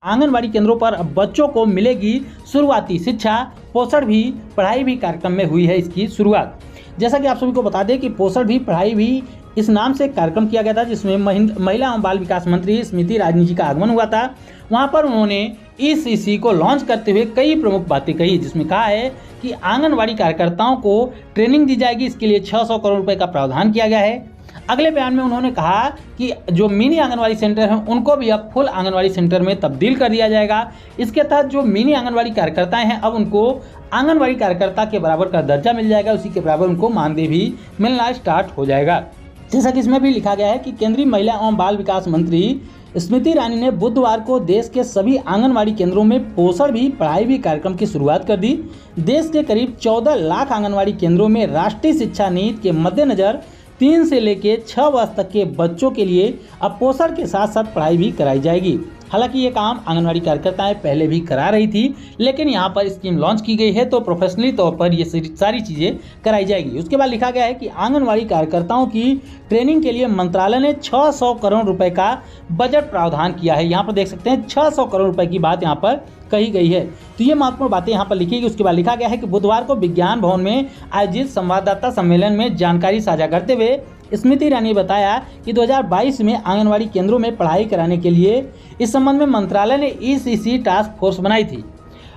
आंगनबाड़ी केंद्रों पर अब बच्चों को मिलेगी शुरुआती शिक्षा, पोषण भी पढ़ाई भी कार्यक्रम में हुई है इसकी शुरुआत। जैसा कि आप सभी को बता दें कि पोषण भी पढ़ाई भी इस नाम से कार्यक्रम किया गया था, जिसमें महिला एवं बाल विकास मंत्री स्मृति ईरानी जी का आगमन हुआ था। वहां पर उन्होंने ईसीसी को लॉन्च करते हुए कई प्रमुख बातें कही, जिसमें कहा है कि आंगनबाड़ी कार्यकर्ताओं को ट्रेनिंग दी जाएगी। इसके लिए 600 करोड़ रुपए का प्रावधान किया गया है। अगले बयान में उन्होंने कहा कि जो मिनी आंगनबाड़ी सेंटर हैं उनको भी अब फुल आंगनबाड़ी सेंटर में तब्दील कर दिया जाएगा। इसके तहत जो मिनी आंगनबाड़ी कार्यकर्ताएं हैं अब उनको आंगनबाड़ी कार्यकर्ता के बराबर का दर्जा मिल जाएगा, उसी के बराबर उनको मानदेय भी मिलना स्टार्ट हो जाएगा। जैसा कि इसमें भी लिखा गया है कि केंद्रीय महिला एवं बाल विकास मंत्री स्मृति ईरानी ने बुधवार को देश के सभी आंगनबाड़ी केंद्रों में पोषण भी पढ़ाई भी कार्यक्रम की शुरुआत कर दी। देश के करीब 14 लाख आंगनबाड़ी केंद्रों में राष्ट्रीय शिक्षा नीति के मद्देनजर 3 से लेकर 6 वर्ष तक के बच्चों के लिए अब पोषण के साथ साथ पढ़ाई भी कराई जाएगी। हालांकि ये काम आंगनबाड़ी कार्यकर्ताएं पहले भी करा रही थी, लेकिन यहाँ पर स्कीम लॉन्च की गई है तो प्रोफेशनली तौर पर ये सारी चीज़ें कराई जाएगी। उसके बाद लिखा गया है कि आंगनबाड़ी कार्यकर्ताओं की ट्रेनिंग के लिए मंत्रालय ने 600 करोड़ रुपए का बजट प्रावधान किया है। यहाँ पर देख सकते हैं 600 करोड़ रुपए की बात यहाँ पर कही गई है। तो ये महत्वपूर्ण बातें यहाँ पर लिखी गई। उसके बाद लिखा गया है कि बुधवार को विज्ञान भवन में आयोजित संवाददाता सम्मेलन में जानकारी साझा करते हुए स्मृति ईरानी ने बताया कि 2022 में आंगनबाड़ी केंद्रों में पढ़ाई कराने के लिए इस संबंध में मंत्रालय ने ईसीसी टास्क फोर्स बनाई थी।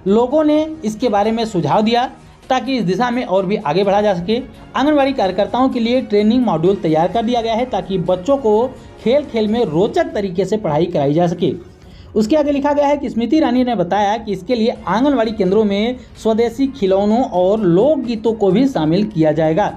लोगों ने इसके बारे में सुझाव दिया ताकि इस दिशा में और भी आगे बढ़ा जा सके। आंगनबाड़ी कार्यकर्ताओं के लिए ट्रेनिंग मॉड्यूल तैयार कर दिया गया है ताकि बच्चों को खेल खेल में रोचक तरीके से पढ़ाई कराई जा सके। उसके आगे लिखा गया है कि स्मृति ईरानी ने बताया कि इसके लिए आंगनबाड़ी केंद्रों में स्वदेशी खिलौनों और लोकगीतों को भी शामिल किया जाएगा।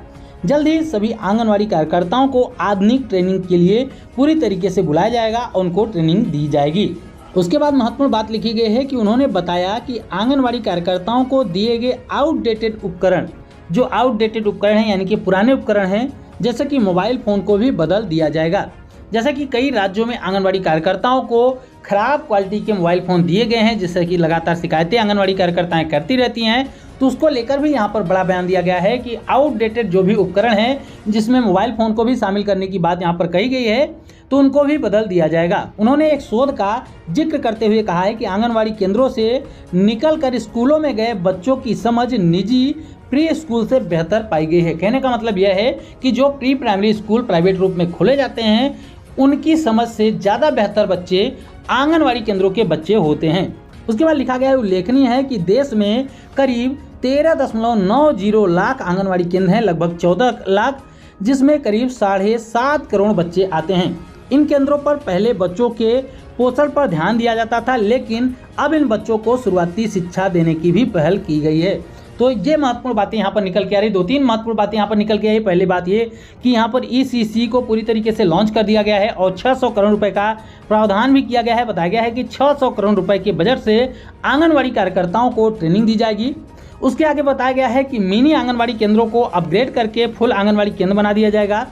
जल्द ही सभी आंगनबाड़ी कार्यकर्ताओं को आधुनिक ट्रेनिंग के लिए पूरी तरीके से बुलाया जाएगा और उनको ट्रेनिंग दी जाएगी। उसके बाद महत्वपूर्ण बात लिखी गई है कि उन्होंने बताया कि आंगनबाड़ी कार्यकर्ताओं को दिए गए आउटडेटेड उपकरण, जो आउटडेटेड उपकरण हैं यानी कि पुराने उपकरण हैं, जैसे कि मोबाइल फ़ोन को भी बदल दिया जाएगा। जैसा कि कई राज्यों में आंगनबाड़ी कार्यकर्ताओं को खराब क्वालिटी के मोबाइल फ़ोन दिए गए हैं, जिससे कि लगातार शिकायतें आंगनबाड़ी कार्यकर्ताएं करती रहती हैं, तो उसको लेकर भी यहाँ पर बड़ा बयान दिया गया है कि आउटडेटेड जो भी उपकरण हैं, जिसमें मोबाइल फ़ोन को भी शामिल करने की बात यहाँ पर कही गई है, तो उनको भी बदल दिया जाएगा। उन्होंने एक शोध का जिक्र करते हुए कहा है कि आंगनबाड़ी केंद्रों से निकलकर स्कूलों में गए बच्चों की समझ निजी प्री स्कूल से बेहतर पाई गई है। कहने का मतलब यह है कि जो प्री प्राइमरी स्कूल प्राइवेट रूप में खोले जाते हैं, उनकी समझ से ज़्यादा बेहतर बच्चे आंगनबाड़ी केंद्रों के बच्चे होते हैं। उसके बाद लिखा गया है, उल्लेखनीय है कि देश में करीब 13.90 लाख आंगनबाड़ी केंद्र हैं, लगभग 14 लाख, जिसमें करीब 7.5 करोड़ बच्चे आते हैं। इन केंद्रों पर पहले बच्चों के पोषण पर ध्यान दिया जाता था, लेकिन अब इन बच्चों को शुरुआती शिक्षा देने की भी पहल की गई है। तो ये महत्वपूर्ण बातें यहाँ पर निकल के आ रही। 2-3 महत्वपूर्ण बातें यहाँ पर निकल के आई। पहली बात ये कि यहाँ पर ईसीसी को पूरी तरीके से लॉन्च कर दिया गया है और 600 करोड़ रुपए का प्रावधान भी किया गया है। बताया गया है कि 600 करोड़ रुपए के बजट से आंगनबाड़ी कार्यकर्ताओं को ट्रेनिंग दी जाएगी। उसके आगे बताया गया है कि मिनी आंगनबाड़ी केंद्रों को अपग्रेड करके फुल आंगनबाड़ी केंद्र बना दिया जाएगा।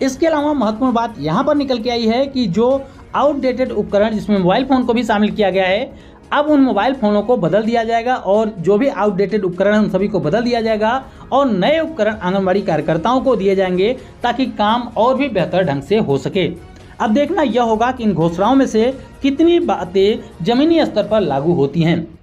इसके अलावा महत्वपूर्ण बात यहाँ पर निकल के आई है कि जो आउटडेटेड उपकरण, जिसमें मोबाइल फ़ोन को भी शामिल किया गया है, अब उन मोबाइल फ़ोनों को बदल दिया जाएगा और जो भी आउटडेटेड उपकरण हैं उन सभी को बदल दिया जाएगा और नए उपकरण आंगनबाड़ी कार्यकर्ताओं को दिए जाएंगे ताकि काम और भी बेहतर ढंग से हो सके। अब देखना यह होगा कि इन घोषणाओं में से कितनी बातें ज़मीनी स्तर पर लागू होती हैं।